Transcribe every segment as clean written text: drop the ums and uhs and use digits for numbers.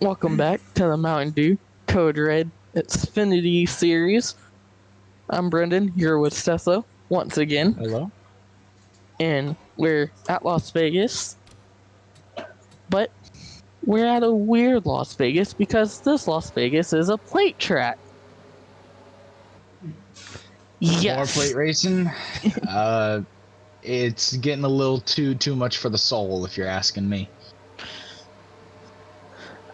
Welcome back to the Mountain Dew Code Red Xfinity series. I'm Brendan, here with Stethlo once again, Hello. and we're at Las Vegas, but we're at a weird Las Vegas because this Las Vegas is a plate track. More Yes. plate racing. It's getting a little too much for the soul, if you're asking me.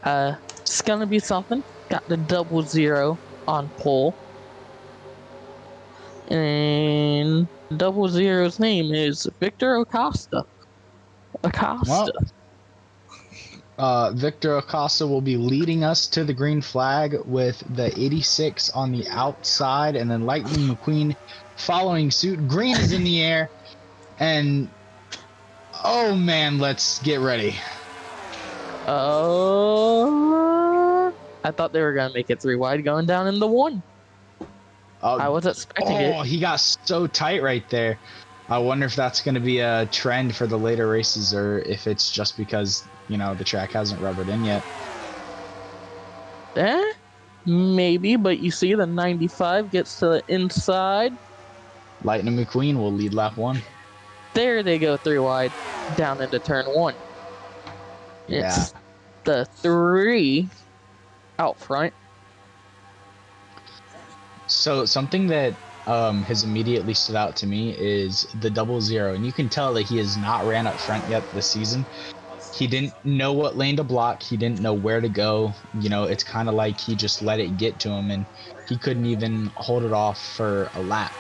It's gonna be something. Got the 00 on pole. And 00's name is Victor Acosta. Well, Victor Acosta will be leading us to the green flag with the 86 on the outside, and then Lightning McQueen following suit. Green is in the air, and oh man, let's get ready. I thought they were gonna make it 3 wide going down in the 1. I was expecting it. Oh, he got so tight right there. I wonder if that's going to be a trend for the later races, or if it's just because, the track hasn't rubbered in yet. Maybe, but you see the 95 gets to the inside. Lightning McQueen will lead lap 1. There they go 3 wide down into turn 1. Yeah. It's the 3 out front. So something that has immediately stood out to me is the 00, and you can tell that he has not ran up front yet this season. He didn't know what lane to block. He didn't know where to go. It's kind of like he just let it get to him, and he couldn't even hold it off for a lap.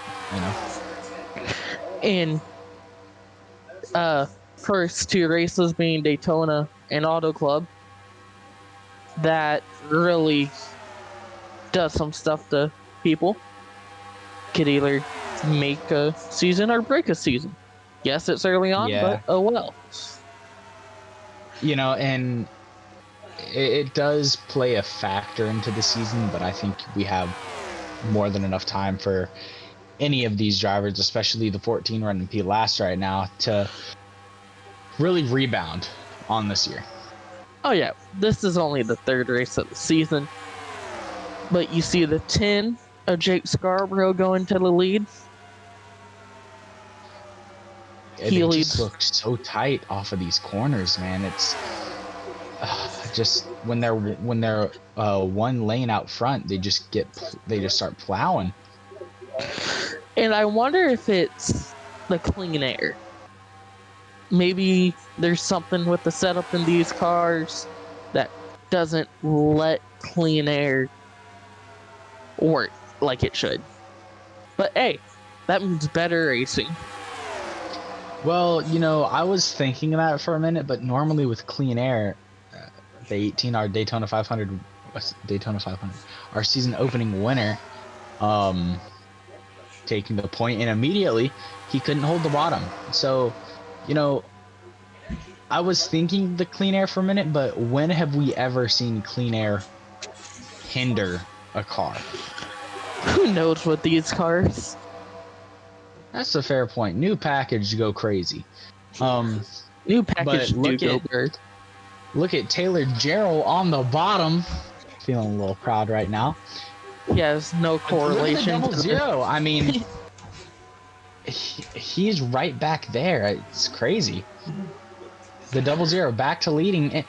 And first 2 races being Daytona and Auto Club, that really does some stuff to people. Could either make a season or break a season. Yes, it's early on, but oh well. And it does play a factor into the season, but I think we have more than enough time for any of these drivers, especially the 14 running P last right now, to really rebound on this year. Oh yeah, this is only the 3rd race of the season, but you see the 10 of J Scarbrough going to the lead. He just looks so tight off of these corners, man. It's just when they're one lane out front, they just start plowing. And I wonder if it's the clean air. Maybe there's something with the setup in these cars that doesn't let clean air work like it should. But hey, that means better racing. Well, I was thinking of that for a minute, but normally with clean air, the 18 our Daytona 500, our season opening winner, taking the point, and immediately he couldn't hold the bottom. So, I was thinking the clean air for a minute, but when have we ever seen clean air hinder a car? Who knows with these cars? That's a fair point. New package, go crazy. New package, look at Taylor Jarrell on the bottom. Feeling a little proud right now. He has no correlation. Look at the 00. I mean, he's right back there. It's crazy. The 00 back to leading.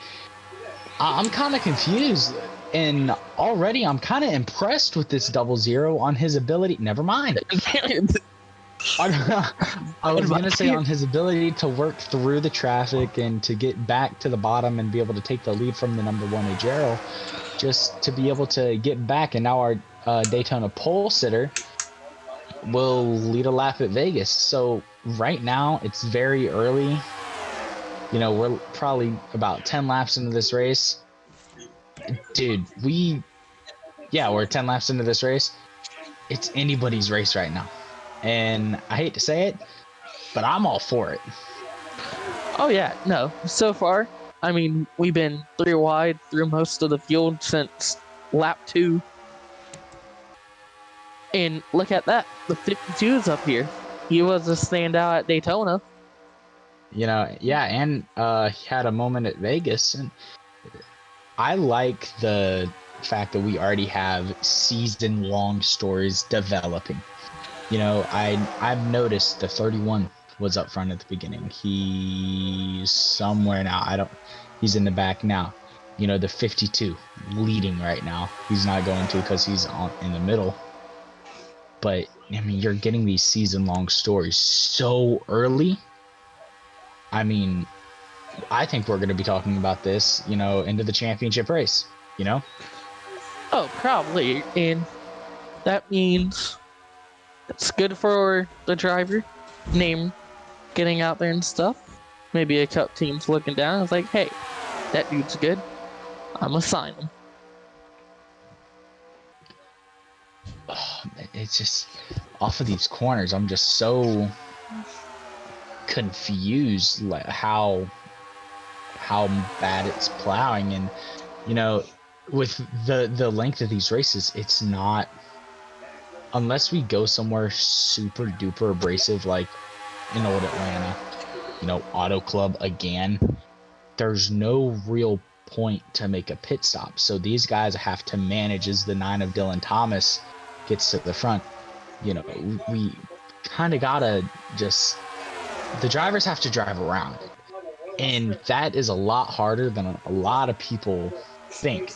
I'm kind of confused, and already I'm kind of impressed with this 00 on his ability. Never mind. I was going to say on his ability to work through the traffic and to get back to the bottom and be able to take the lead from the number 1 Jarrell, just to be able to get back. And now our Daytona pole sitter will lead a lap at Vegas. So right now it's very early. We're probably about 10 laps into this race. Dude, we're 10 laps into this race. It's anybody's race right now. And I hate to say it, but I'm all for it. Oh yeah, no. So far, I mean, we've been 3 wide through most of the field since lap 2. And look at that. The 52 is up here. He was a standout at Daytona. And he had a moment at Vegas. And I like the fact that we already have season-long stories developing. You know, I've noticed the 31 was up front at the beginning. He's somewhere now. He's in the back now. You know, the 52 leading right now. He's not going to because he's in the middle. But I mean, you're getting these season-long stories so early. I mean, I think we're going to be talking about this, you know, into the championship race, you know? Oh, probably. And that means it's good for the driver, name getting out there and stuff. Maybe a cup team's looking down and it's like, hey, that dude's good. I'm gonna sign him. Oh, it's just off of these corners, I'm just so confused, like how bad it's plowing. And you know, with the length of these races, it's not, unless we go somewhere super duper abrasive like in old Atlanta, you know, Auto Club again, there's no real point to make a pit stop. So these guys have to manage as the 9 of Dylan Thomas gets to the front. You know, we kind of gotta just, the drivers have to drive around, and that is a lot harder than a lot of people think.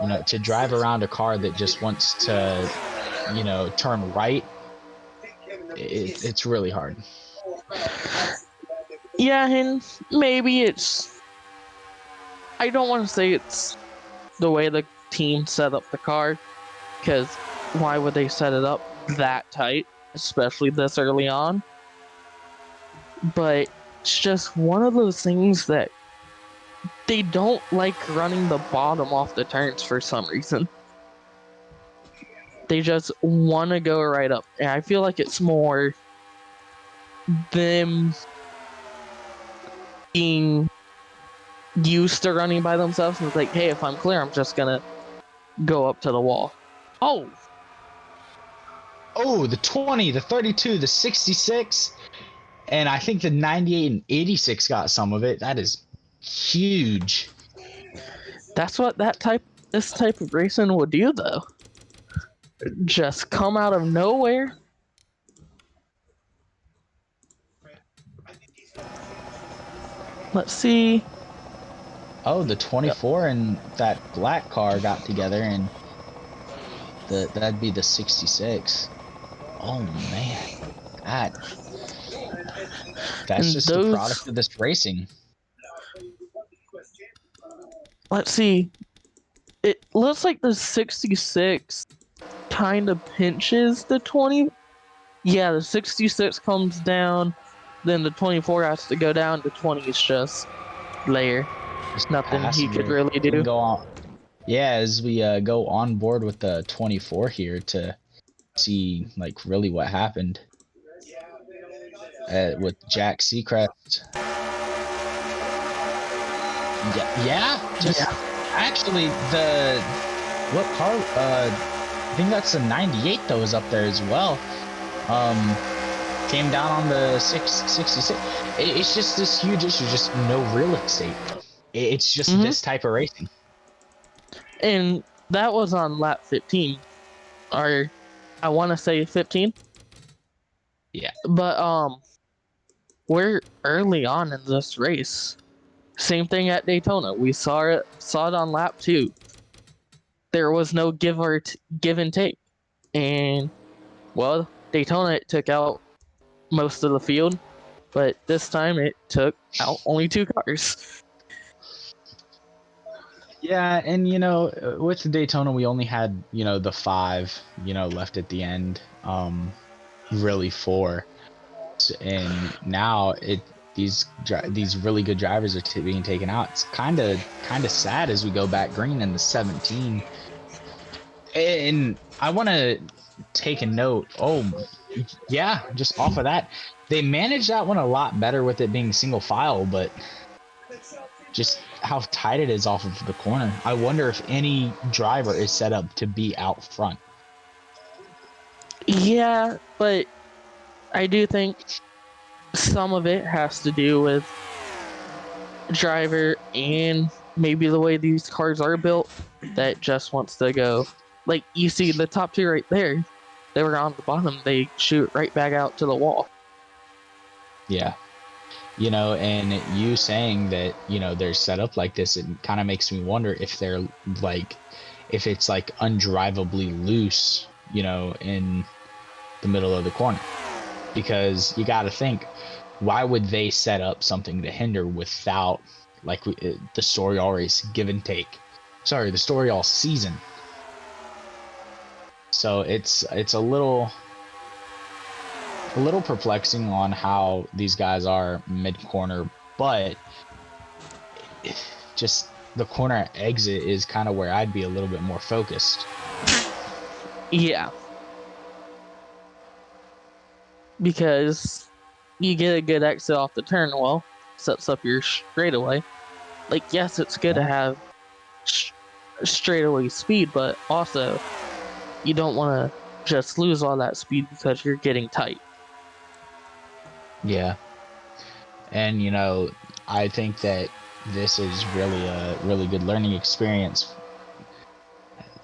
You know, to drive around a car that just wants to, you know, turn right, it's really hard. Yeah, and maybe it's, I don't want to say it's the way the team set up the car, because why would they set it up that tight, especially this early on? But it's just one of those things that they don't like running the bottom off the turns for some reason. They just want to go right up. And I feel like it's more them being used to running by themselves. And it's like, hey, if I'm clear, I'm just going to go up to the wall. Oh, the 20, the 32, the 66, and I think the 98 and 86 got some of it. That is huge. that's what this type of racing would do, though. Just come out of nowhere. Let's see. Oh, the 24 and that black car got together, and that'd be the 66. Oh man, that that's And just a those, product of this racing. let's see. It looks like the 66 kind of pinches the 20. Yeah, the 66 comes down, then the 24 has to go down. The 20 is just layer. Just Nothing he could passenger. really We can do. go on. Yeah, as we go on board with the 24 here to see like really what happened with Jack Seacrest. Just Yeah. actually the what car? I think that's the 98 that was up there as well. Came down on the 666. It's just this huge issue, just no real estate. It's just this type of racing. And that was on lap 15. Or I want to say 15. Yeah. But we're early on in this race. Same thing at Daytona. We saw it on lap 2. There was no give and take. And well, Daytona it took out most of the field, but this time it took out only 2 cars. Yeah, and you know, with the Daytona, we only had, you know, the 5, you know, left at the end. Really 4, and now these really good drivers are being taken out. It's kind of sad as we go back green in the 17. And I want to take a note. Oh, yeah, just off of that, they managed that one a lot better with it being single file, but just how tight it is off of the corner. I wonder if any driver is set up to be out front. Yeah, but I do think some of it has to do with driver and maybe the way these cars are built, that just wants to go. Like, you see the top two right there, they were on the bottom, they shoot right back out to the wall. Yeah. And you saying that, they're set up like this, it kind of makes me wonder if they're like, if it's like undrivably loose, in the middle of the corner. Because you got to think, why would they set up something to hinder without, like, the story all race give and take? Sorry, the story all season. So it's a little perplexing on how these guys are mid-corner, but just the corner exit is kind of where I'd be a little bit more focused. Yeah. Because you get a good exit off the turn, well, sets up your straightaway. Like, yes, it's good to have straightaway speed, but also you don't want to just lose all that speed because you're getting tight. Yeah. And, I think that this is really a really good learning experience.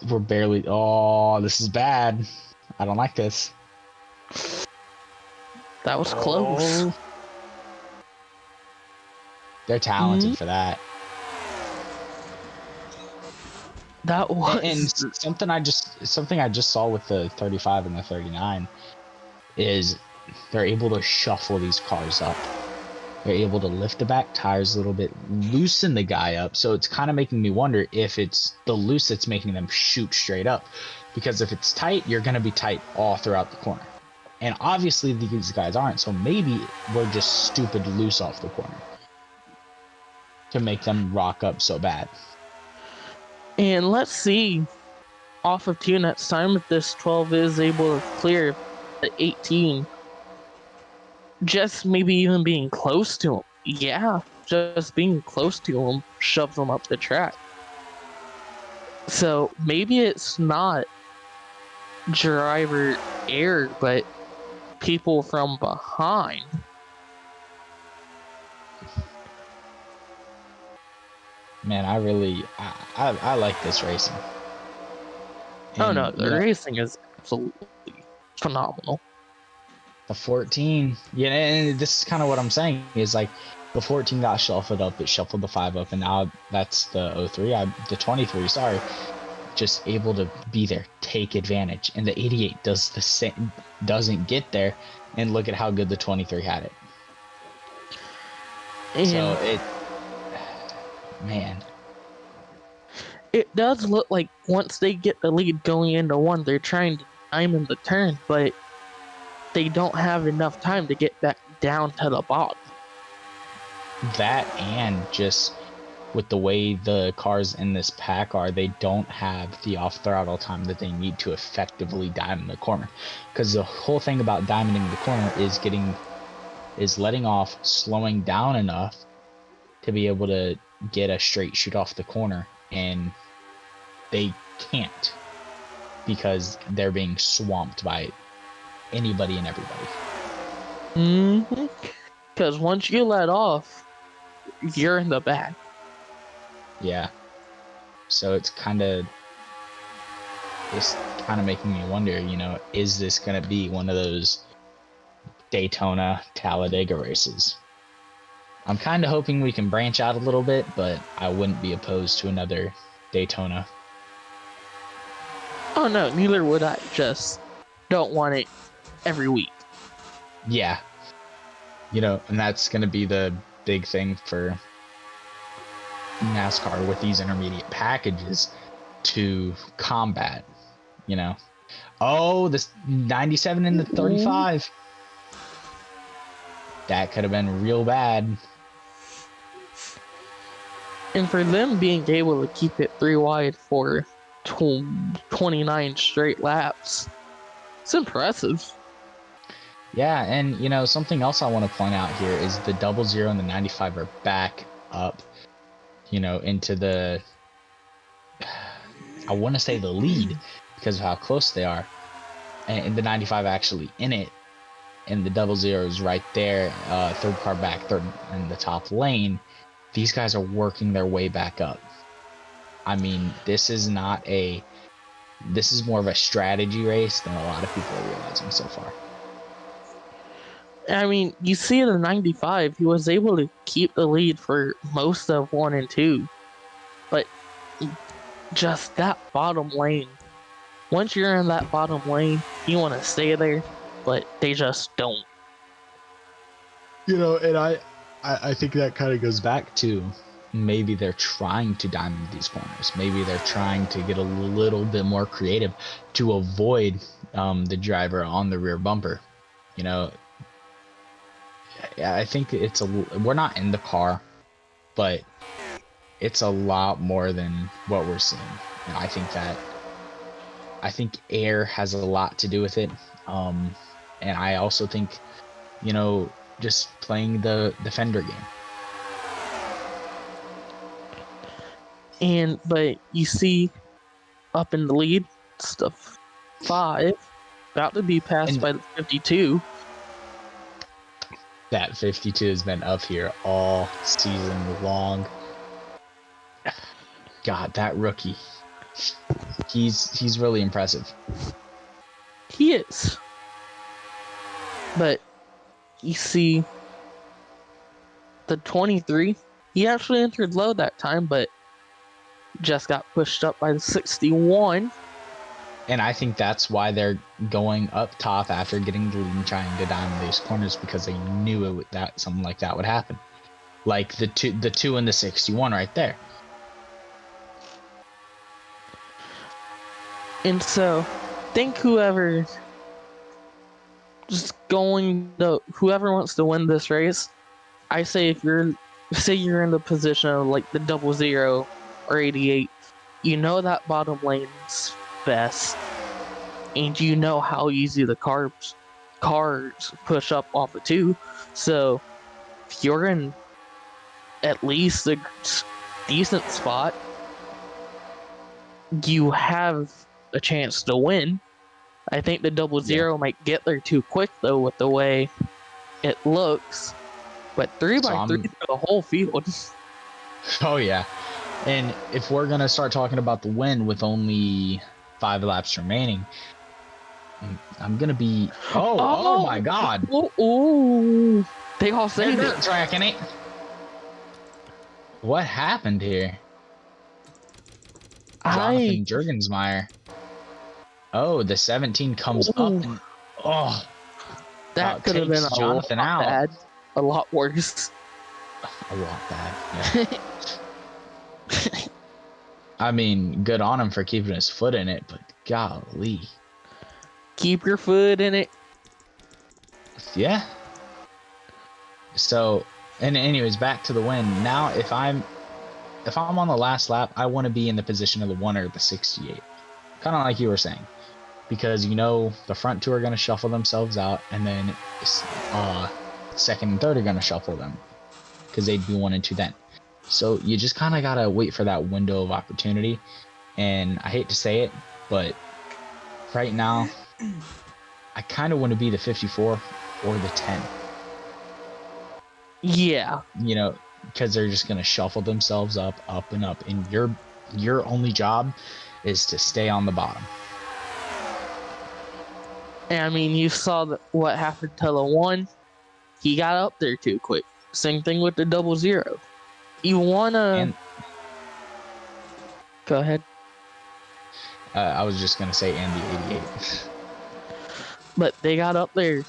We're barely... Oh, this is bad. I don't like this. That was close. They're talented for that. That was... And something I just saw with the 35 and the 39 is they're able to shuffle these cars up. They're able to lift the back tires a little bit, loosen the guy up. So it's kind of making me wonder if it's the loose that's making them shoot straight up. Because if it's tight, you're going to be tight all throughout the corner. And obviously these guys aren't. So maybe we're just stupid loose off the corner to make them rock up so bad. And let's see off of 2 next time if this 12 is able to clear the 18. Just maybe even being close to him. Yeah, just being close to him shoves him up the track. So maybe it's not driver error, but people from behind. Man, I like this racing. And, the racing is absolutely phenomenal. The 14, and this is kind of what I'm saying is like the 14 got shuffled up, it shuffled the 5 up, and now that's the 03, the 23, sorry, just able to be there, take advantage, and the 88 does the same, doesn't get there, and look at how good the 23 had it. And so it does look like once they get the lead going into 1, they're trying to diamond the turn, but they don't have enough time to get back down to the bottom. That, and just with the way the cars in this pack are, they don't have the off-throttle time that they need to effectively diamond the corner. Because the whole thing about diamonding the corner is letting off, slowing down enough to be able to get a straight shoot off the corner, and they can't because they're being swamped by anybody and everybody. Because once you let off, you're in the back. Yeah. So it's kind of making me wonder, is this going to be one of those Daytona, Talladega races? I'm kind of hoping we can branch out a little bit, but I wouldn't be opposed to another Daytona. Oh no, neither would I. Just don't want it every week. Yeah. And that's going to be the big thing for NASCAR with these intermediate packages to combat, Oh, this 97 and the 35. That could have been real bad. And for them being able to keep it 3 wide for 29 straight laps, it's impressive. Yeah, and something else I want to point out here is the 00 and the 95 are back up, into the, I want to say the lead because of how close they are. And the 95 actually in it, and the 00 is right there, third car back, third in the top lane. these guys are working their way back up. I mean, this is more of a strategy race than a lot of people are realizing so far. I mean, you see in the 95, he was able to keep the lead for most of 1 and 2. But just that bottom lane, once you're in that bottom lane, you want to stay there, but they just don't. And I think that kind of goes back to maybe they're trying to diamond these corners. Maybe they're trying to get a little bit more creative to avoid the driver on the rear bumper. I think we're not in the car, but it's a lot more than what we're seeing. And I think air has a lot to do with it. And I also think, just playing the defender game. But you see up in the lead, it's the 5, about to be passed by the 52. That 52 has been up here all season long. God, that rookie. He's really impressive. He is. But you see the 23, he actually entered low that time, but just got pushed up by the 61. And I think that's why they're going up top after getting the lead and trying to diamond these corners, because they knew that something like that would happen. Like the two and the 61 right there. And so, think whoever wants to win this race, I say if you're in the position of like the 00 or 88, you know that bottom lane's best, and you know how easy the cars push up off of 2. So if you're in at least a decent spot, you have a chance to win. I think the 00 might get there too quick though with the way it looks. But 3x3 for the whole field. Oh yeah. And if we're gonna start talking about the win with only 5 laps remaining, I'm gonna be oh my god. Oh, they all say they're tracking it. What happened here? Jonathan Jurgensmeyer. Oh, the 17 comes up and that could have been Jonathan out. Bad. A lot worse. A lot bad. Yeah. I mean, good on him for keeping his foot in it, but golly. Keep your foot in it. Yeah. So, and anyways, back to the win. Now, if I'm on the last lap, I want to be in the position of the 1 or the 68. Kind of like you were saying. Because the front 2 are going to shuffle themselves out, and then second and third are going to shuffle them, because they'd be 1 and 2 then. So you just kind of got to wait for that window of opportunity. And I hate to say it, but right now, I kind of want to be the 54 or the 10. Yeah. Because they're just going to shuffle themselves up and up. And your only job is to stay on the bottom. And I mean, you saw what happened to the 1. He got up there too quick. Same thing with the 00. You wanna go ahead. I was just gonna say, and the 88. But they got up there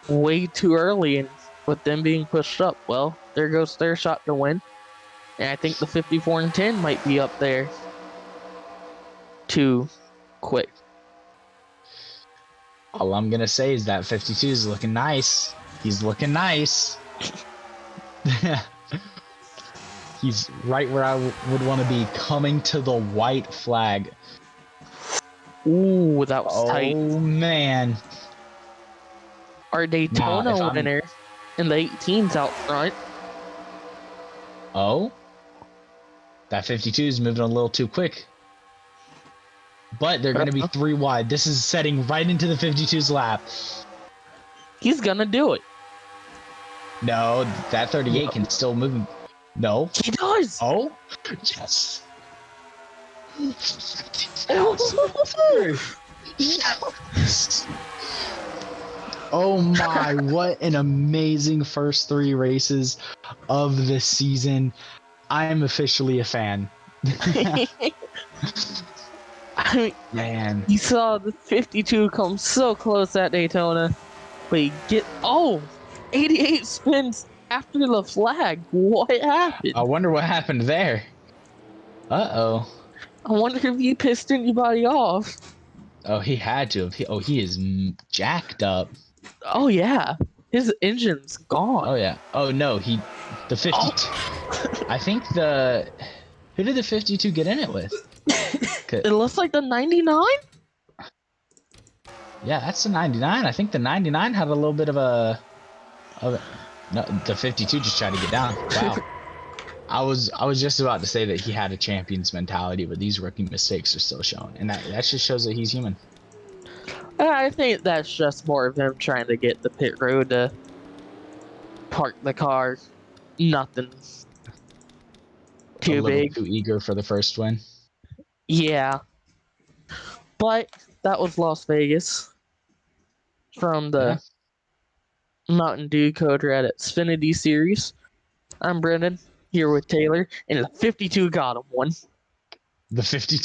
way too early, and with them being pushed up, well, there goes their shot to win. And I think the 54 and 10 might be up there too quick. All I'm gonna say is that 52 is looking nice. He's looking nice. He's right where I would want to be, coming to the white flag. Ooh, that was tight. Oh man. Our Daytona winner in the 18's out front. Oh? That 52 is moving a little too quick. But they're going to be 3 wide. This is setting right into the 52's lap. He's going to do it. No, that 38 can still move. No. He does. Oh, yes. Yes. Oh my, what an amazing first 3 races of the season. I'm officially a fan. I mean, Man. you saw the 52 come so close at Daytona, but you get 88 spins after the flag. What happened? I wonder what happened there. Uh-oh. I wonder if he pissed anybody off. Oh, he had to have. He is jacked up. Oh yeah, his engine's gone. Oh yeah. Oh no, the 52. I think who did the 52 get in it with? It looks like the 99. Yeah, that's the 99. I think the 99 had a little bit of a no, the 52 just tried to get down. Wow. I was just about to say that he had a champion's mentality, but these rookie mistakes are still shown, and that just shows that he's human. I think that's just more of him trying to get the pit road to park the car. Nothing too A little big. too eager for the first win. Yeah. But that was Las Vegas from the Mountain Dew Code Red Xfinity series. I'm Brendan, here with Taylor, and the 52 got him one. The 52